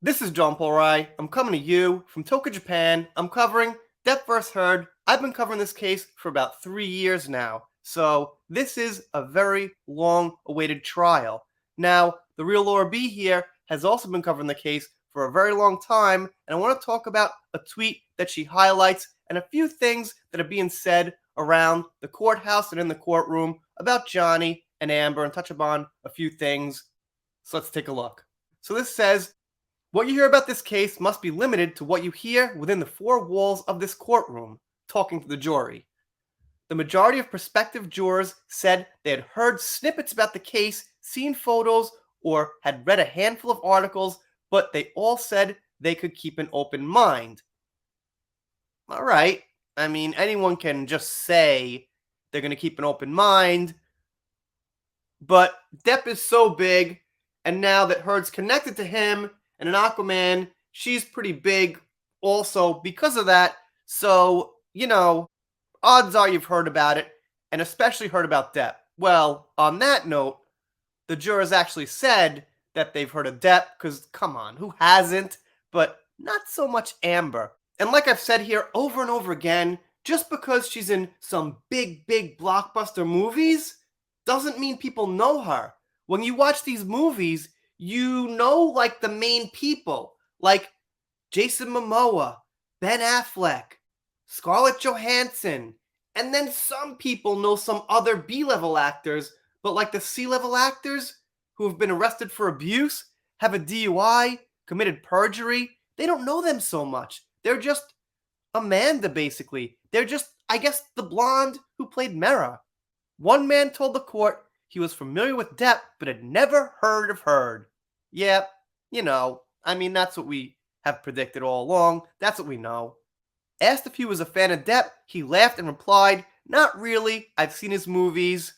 This is John Paul Rai. I'm coming to you from Tokyo, Japan. I'm covering Depp vs. Heard. I've been covering this case for about 3 years now, so this is a very long-awaited trial. Now, the real Laura B here has also been covering the case for a very long time, and I want to talk about a tweet that she highlights and a few things that are being said around the courthouse and in the courtroom about Johnny and Amber and touch upon a few things. So let's take a look. So this says, what you hear about this case must be limited to what you hear within the four walls of this courtroom, talking to the jury. The majority of prospective jurors said they had heard snippets about the case, seen photos, or had read a handful of articles, but they all said they could keep an open mind. All right. I mean, anyone can just say they're going to keep an open mind, but Depp is so big, and now that Heard's connected to him, and an Aquaman, she's pretty big also because of that. So, odds are you've heard about it, and especially heard about Depp. Well, on that note, the jurors actually said that they've heard of Depp, because come on, who hasn't? But not so much Amber. And like I've said here over and over again, just because she's in some big blockbuster movies doesn't mean people know her. When you watch these movies, you know, like, the main people, like Jason Momoa, Ben Affleck, Scarlett Johansson, and then some people know some other B-level actors, but like the C-level actors who have been arrested for abuse, have a DUI, committed perjury, they don't know them so much. They're just Amanda, basically. They're just, I guess, the blonde who played Mera. One man told the court he was familiar with Depp, but had never heard of Heard. Yeah, that's what we have predicted all along. That's what we know. Asked if he was a fan of Depp, he laughed and replied, "Not really. I've seen his movies.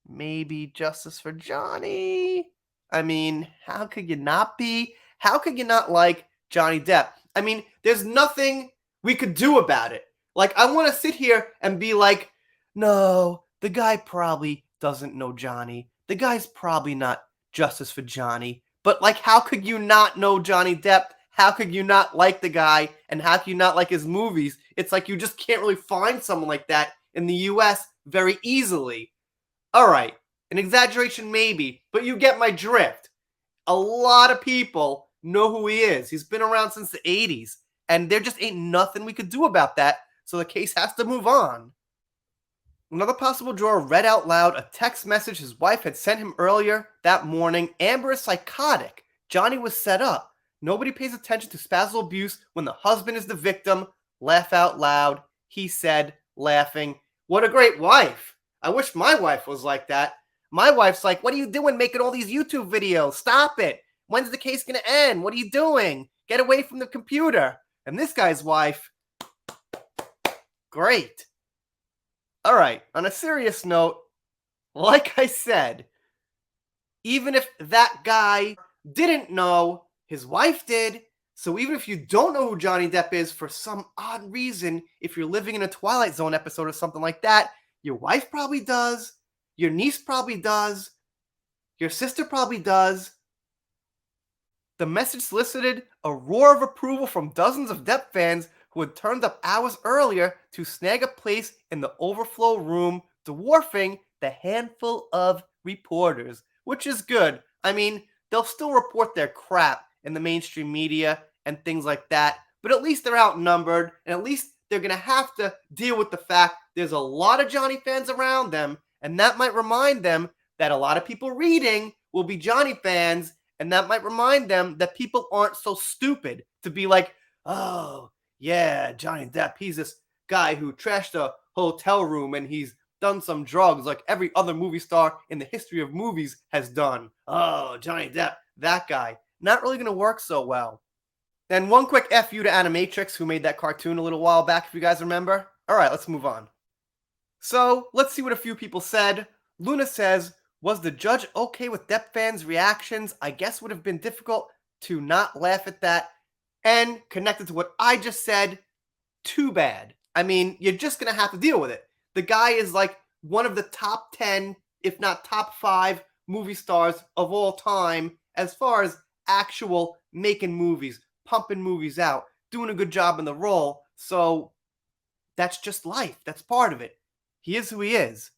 Maybe Justice for Johnny." I mean, how could you not be? How could you not like Johnny Depp? I mean, there's nothing we could do about it. Like, I want to sit here and be like, no, the guy probably doesn't know Johnny. The guy's probably not Justice for Johnny. But, like, how could you not know Johnny Depp? How could you not like the guy? And how could you not like his movies? It's like you just can't really find someone like that in the US very easily. All right, an exaggeration maybe, but you get my drift. A lot of people know who he is. He's been around since the 80s, and there just ain't nothing we could do about that, so the case has to move on. Another possible juror read out loud a text message his wife had sent him earlier that morning. Amber is psychotic. Johnny was set up. Nobody pays attention to spousal abuse when the husband is the victim. Laugh out loud, he said, laughing. What a great wife. I wish my wife was like that. My wife's like, what are you doing making all these YouTube videos? Stop it. When's the case going to end? What are you doing? Get away from the computer. And this guy's wife, great. All right, on a serious note, like I said, even if that guy didn't know, his wife did. So even if you don't know who Johnny Depp is for some odd reason, if you're living in a Twilight Zone episode or something like that, your wife probably does, your niece probably does, your sister probably does. The message solicited a roar of approval from dozens of Depp fans who had turned up hours earlier to snag a place in the overflow room, dwarfing the handful of reporters, which is good. I mean, they'll still report their crap in the mainstream media and things like that, but at least they're outnumbered, and at least they're going to have to deal with the fact there's a lot of Johnny fans around them, and that might remind them that a lot of people reading will be Johnny fans, and that might remind them that people aren't so stupid to be like, oh, yeah, Johnny Depp, he's this guy who trashed a hotel room and he's done some drugs like every other movie star in the history of movies has done. Oh, Johnny Depp, that guy. Not really going to work so well. And one quick F you to Animatrix, who made that cartoon a little while back, if you guys remember. All right, let's move on. So, let's see what a few people said. Luna says, was the judge okay with Depp fans' reactions? I guess would have been difficult to not laugh at that. And connected to what I just said, too bad. I mean, you're just going to have to deal with it. The guy is like one of the top 10, if not top 5 movie stars of all time as far as actual making movies, pumping movies out, doing a good job in the role. So that's just life. That's part of it. He is who he is.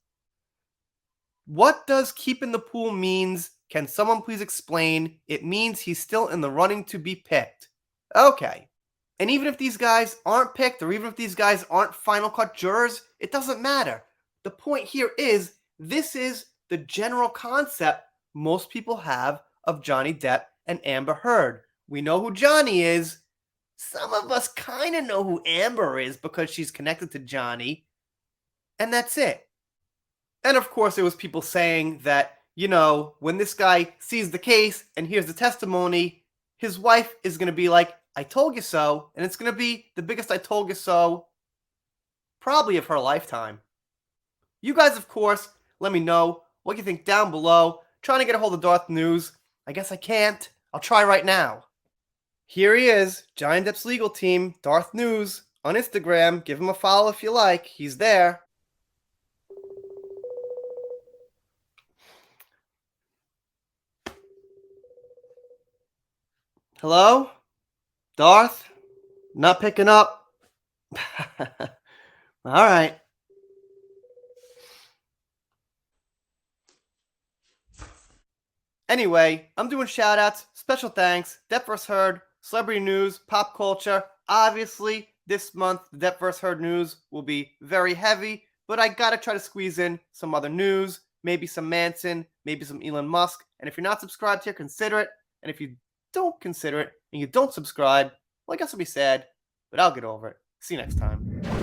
What does keep in the pool means? Can someone please explain? It means he's still in the running to be picked. Okay. And even if these guys aren't picked, or even if these guys aren't final cut jurors, it doesn't matter. The point here is this is the general concept most people have of Johnny Depp and Amber Heard. We know who Johnny is. Some of us kind of know who Amber is because she's connected to Johnny. And that's it. And of course, there was people saying that, when this guy sees the case and hears the testimony, his wife is going to be like, I told you so. And it's going to be the biggest I told you so probably of her lifetime. You guys, of course, let me know what you think down below. Trying to get a hold of Darth News. I guess I can't. I'll try right now. Here he is, Johnny Depp's legal team, Darth News, on Instagram. Give him a follow if you like. He's there. Hello? Darth? Not picking up? Alright. Anyway, I'm doing shoutouts, special thanks, Depp vs. Heard, celebrity news, pop culture. Obviously, this month, the Depp vs. Heard news will be very heavy, but I gotta try to squeeze in some other news, maybe some Manson, maybe some Elon Musk. And if you're not subscribed here, consider it. And if you don't consider it and you don't subscribe, well, I guess I'll be sad, but I'll get over it. See you next time.